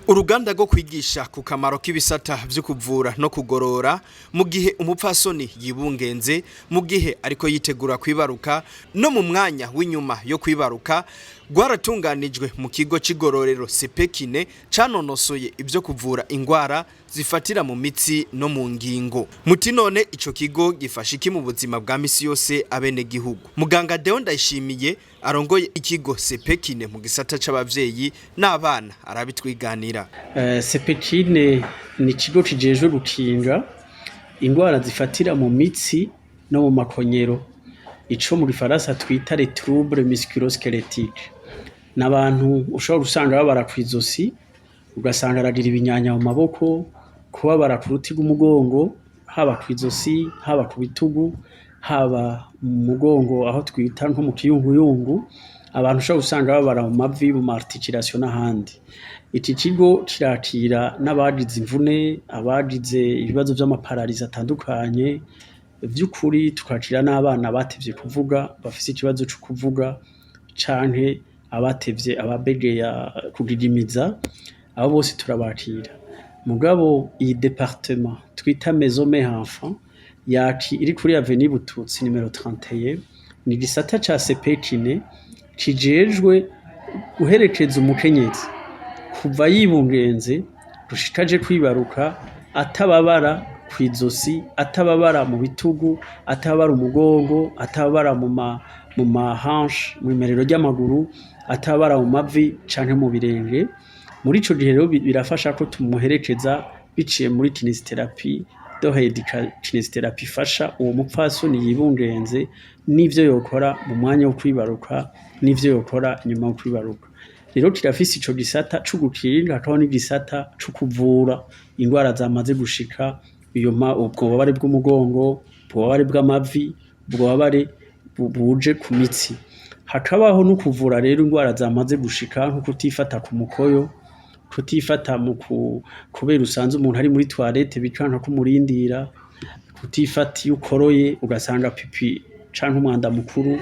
Uruganda rwo kwigisha ku kamaro k'ibisata vyo kuvura no kugorora mu gihe umupfasoni yibungenze mu gihe ariko yitegura kwibaruka no mu mwanya w'inyuma yo kwibaruka gwaratunganijwe mu kigo c'igororero Sepekine canonosoye ivyo kuvura ingwara zifatira mu mitsi no mu ngingo. Muti none ico kigo gifasha iki mu buzima bwa misi yose abene gihugu. Muganga Deo Ndayishimiye arongoye ikigo Sepekine mu gisata c'abavyeyi n'abana arabitwiganira. Sepekine ni ikigo kijejwe gukinga ingwara zifatira mu mitsi no mu makonyero, ico mu gifaransa twita les troubles musculo-squelettiques. N'abantu ushobora gusanga babara kw'izosi, ugasanga aragira ibinyanya mu maboko, kubabara ku ruti rw'umugongo, haba kw'izosi, haba ku bitugu, haba mu mugongo aho twita nko mu kiyunguyungu, abantu ushobora gusanga babara mu mavi, mu articulation n'ahandi. Iki kigo kirakira n'abagize imvune, abagize ibibazo vy'amapararizi atandukanye, vy'ukuri tukakira n'abana batevye kuvuga, bafise ikibazo co kuvuga canke abatevye ababegeya kugigimiza, abo bose turabakira. Mugabo iyi département twita Maison Mère Enfant iri kuri Avenue Bututsi numero 31 ni gisata ca Sepekine kijejwe guherekeza umukenyezi kuva yibungenze rushikaje kwibaruka atababara kw'izosi, atababara mu bitugu, atababara umugongo, atababara mu mahanche, mu imerero ry'amaguru, atababara mu mavi canke mu birenge. Muri ico gihe rero birafasha ko tumuherekeza biciye muri kinesiotherapie, kinesiotherapie ifasha uwo mupfasoni yibungenze n'ivyo yokora mu mwanya wo kwibaruka n'ivyo yokora nyuma yo kwibaruka. Rero kirafise ico gisata co gukinga hakaba n'igisata co kuvura ingwara zamaze gushika, ubwo bubabare bw'umugongo, ububabare bw'amavi, ububabare buje ku mitsi. Hakabaho no kuvura rero ingwara zamaze gushika nko kutifata ku mukoyo, kutifata kubera usanze umuntu ari muri toilette bicanka kumurindira, kutifata iyo ukoroye ugasanga pipi canke umwanda mukuru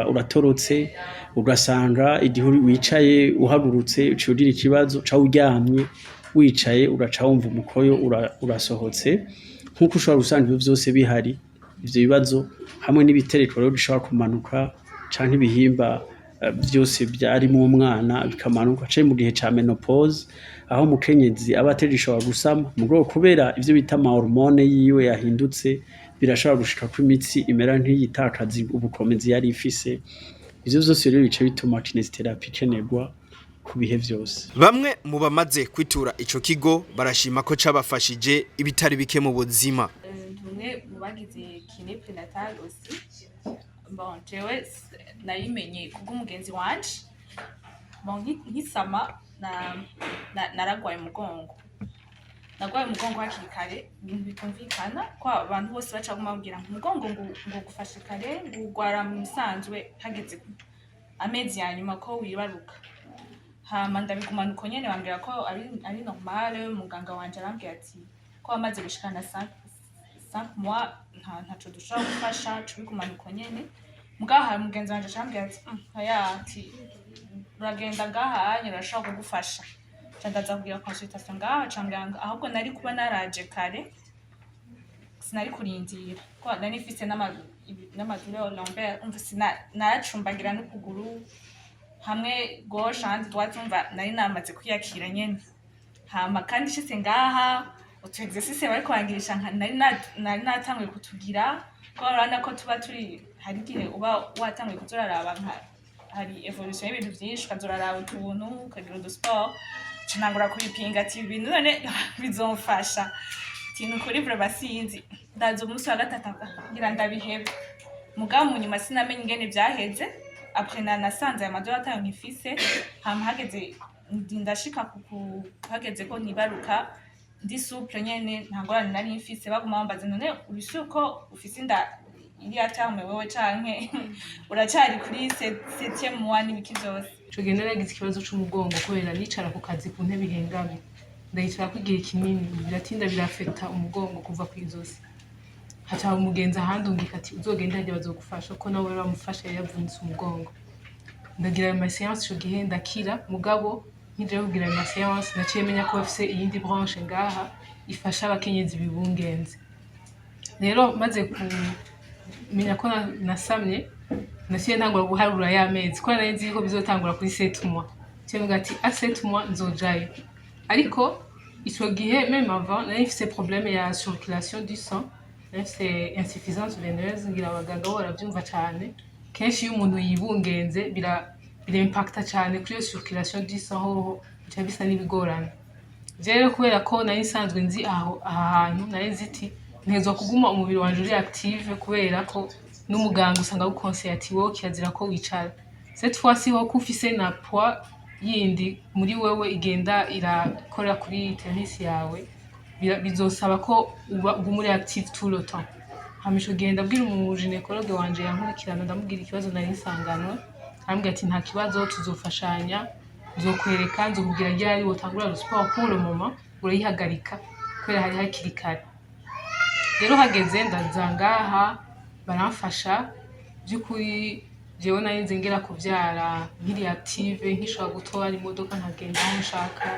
uratorotse, ugasanga igihe wicaye uhagurutse uciye ugira ikibazo ca uryamye wicaye uraca wumva umukoyo urasohotse. Nkuko ushobora gusanga ivyo vyose bihari, ivyo bibazo hamwe n'ibitereko rero bishobora kumanuka canke ibihimba vyose byari mu mwana bikamanuka cyo mu gihe ca menopause, aho umukenyezi aba atagishobora gusama mu bwo kubera ivyo bita ama hormone yiwe yahindutse, birashobora gushika ku imitsi imera nk'iyitakaza ubukomezi yari ifise. Ivyo vyose rero bice bituma kinesiotherapie ikenerwa ku bihe vyose. Bamwe mu bamaze kwitura ico kigo barashima ko cabafashije ibitari bike mu buzima. Tumwe mu bagize kiné prénatal aussi. Bon, jewe nayimenye kubw'umugenzi wanje. Bon, nkisama naragwaye umugongo. Nagwaye umugongo hakiri kare, ibintu bitumvikana ko abantu bose baca kumubwira umugongo ngo gufashe kare, gugwara mu bisanzwe hageze amezi ya nyuma ko wibaruka. Hama ndabigumana uko nyene bambwira ko ari normal. Muganga wanje arambwira ati ko amaze gushikana 5 mois ntaco dushobora gufasha, tubigumana uko nyene. Mugaha mugenzi wanje arambwira ati ati uragenda ngaha urashobora kugufasha. Candaza kugira consultation ngaha cambwira ahubwo nari kuba naraje kare sinari kurindira ko nari mfise n'amadure lombaire, naracumbagira n'ukuguru hamwe gauche handi droite, nari namaze kwiyakira nyene. Hama kandi shitse ngaha utu exercice bari kwangirisha nari natanguye kutugira ko urabona ko tuba turi hari gihe uba watanguye kuzoraraba hari evolution y'ibintu vyinshi, ukazoraraba utuntu ukagira udu sport cinangura kubipinga ati ibintu none bizomfasha ikintu kuri vraiment sinzi. Ndaza umunsi wa gatatu ngira ndabihebe, mugabo mu nyuma sinamenye ingene vyaheze. Après nasanze amadora atayo nkifise, hama hageze ndashika hageze ko nibaruka ndi souple nyene ntangorane nari mfise. Baguma bambaza none ubisuko ufise inda iri atamwe wewe canke uracari kuri 7e mois n'ibiki vyose. Ico gihe naragize ikibazo c'umugongo kubera nicara ku kazi ku ntebe ihengamye, ndayicara kugira kinini biratinda birafeta umugongo kuva kw'izosi. Haca umugenzi ahandungika ati uzogenda hajya bazogufasha ko nawe bamufasha yavunitse umugongo. Ndagira ama séance ico gihe ndakira, mugabo nkije kugira ama séance naciye menya ko bafise iyindi branche ngaha ifasha abakenyezi bibungenze. Rero maze kumenya ko nasamye naciye ntangura guharura y'amezi ko nari nzi ko bizotangura kuri 7 mois. Cyo mvuga ati a 7 mois nzojayo. Ariko ico gihe même avant nari mfise problème ya circulation du sang, nari mfise insuffisance veineuse ngira abaganga baravyumva cyane. Kenshi iyo umuntu yibungenze impacta cyane kuri iyo circulation du sang ho bica bisa n'ibigorana. Rero kubera ko nari nsanzwe nzi aha hantu nari nziti ntezwa kuguma umubiri wanje uri active kubera ko n'umuganga usanga gukonseye ati wowe kirazira ko wicara. Cette fois-ci ho kufise na poids yindi muri wewe igenda irakora kuri tennis yawe bizosaba ko uba muri active tout le temps. Hamisho genda bwira umuginekologe wanje yankurikirana ndamubwira ikibazo nari nsanganwe ambwira ati nta kibazo tuzofashanya nzokwereka nzokubwira ryari wotangura sport pour le moment urayihagarika kubera hari hakiri kare. Rero hageze ndazangaha baramfasha by'ukuri jewe nari nzi ngera kuvyara nkiri active nkishobora gutwara imodoka nkagenda aho nshaka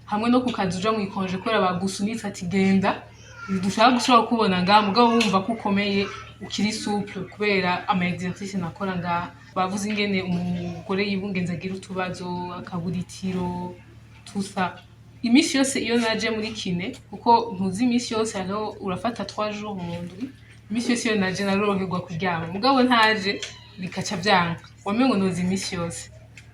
hamwe no kukazi uja mu ikonje kubera bagusunitse ati genda dushaka gushobora kubona ngaha mugabo wumva ko ukomeye ukiri souple kubera ama exercice nakora ngaha. Bavuze ingene umugore yibungenze agira utubazo akabura itiro tusa imisi yose iyo naje muri kine kuko ntuzi imisi yose hano urafata 3 jours mu ndwi. Imisi yose iyo naje naroroherwa kuryama mugabo ntaje bikaca byanka wamengo nozi imisi yose.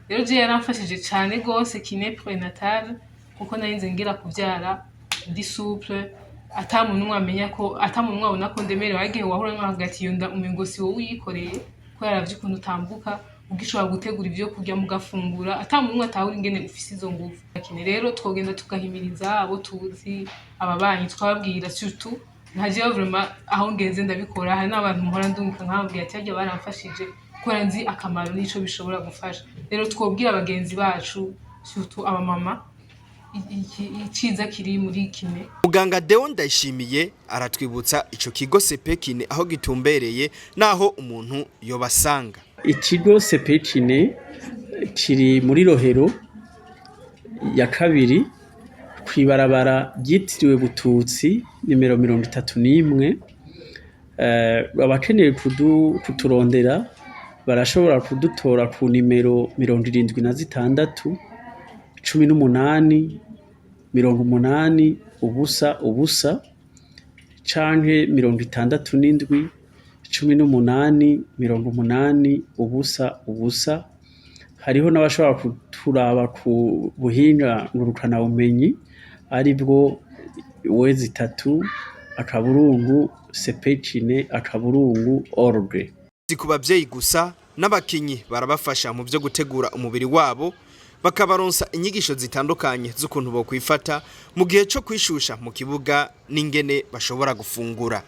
Rero je yaramfashije cyane gose kine prénatal kuko nari nzi ngira kuvyara ndi souple atamuntu mwamenya ko atamuntu mwabona ko ndemere wagiye wahura n'ahagati yo nda umingosi wowe uyikoreye ko yaravye ukuntu utambuka ugishobora gutegura ivyo kurya mugafungura atamuntu mwatahura ingene ufise izo nguvu. Kine rero twogenda tukahimiriza abo tuzi ababanyi twababwira surtout ntaje vraiment aho ngeze ndabikora hari n'abantu muhora ndumika nkababwira ati ajya baramfashije ko nzi akamaro nico bishobora gufasha. Rero twobwira abagenzi bacu surtout aba mama iciza kiri muri kine. Muganga Deo Ndayishimiye aratwibutsa ico kigo Sepekine aho gitumbereye naho umuntu yobasanga. Ikigo Sepekine kiri muri Rohero ya kabiri kwibarabara ryitiriwe Bututsi nimero 31. Abakeneye kuturondera barashobora kudutora ku nimero 76 18 80 ubusa ubusa canke 67 18 80 ubusa ubusa. Hariho n'abashobora kuturaba ku buhinga ngurukana umenyi aribwo wezi 3 akaburungu Sepekine akaburungu org. Si kubavyeyi gusa n'abakinyi barabafasha mu byo gutegura umubiri wabo bakabaronsa inyigisho zitandukanye z'ukuntu bo kwifata mu gihe cyo kwishusha mu kibuga n'ingene bashobora gufungura.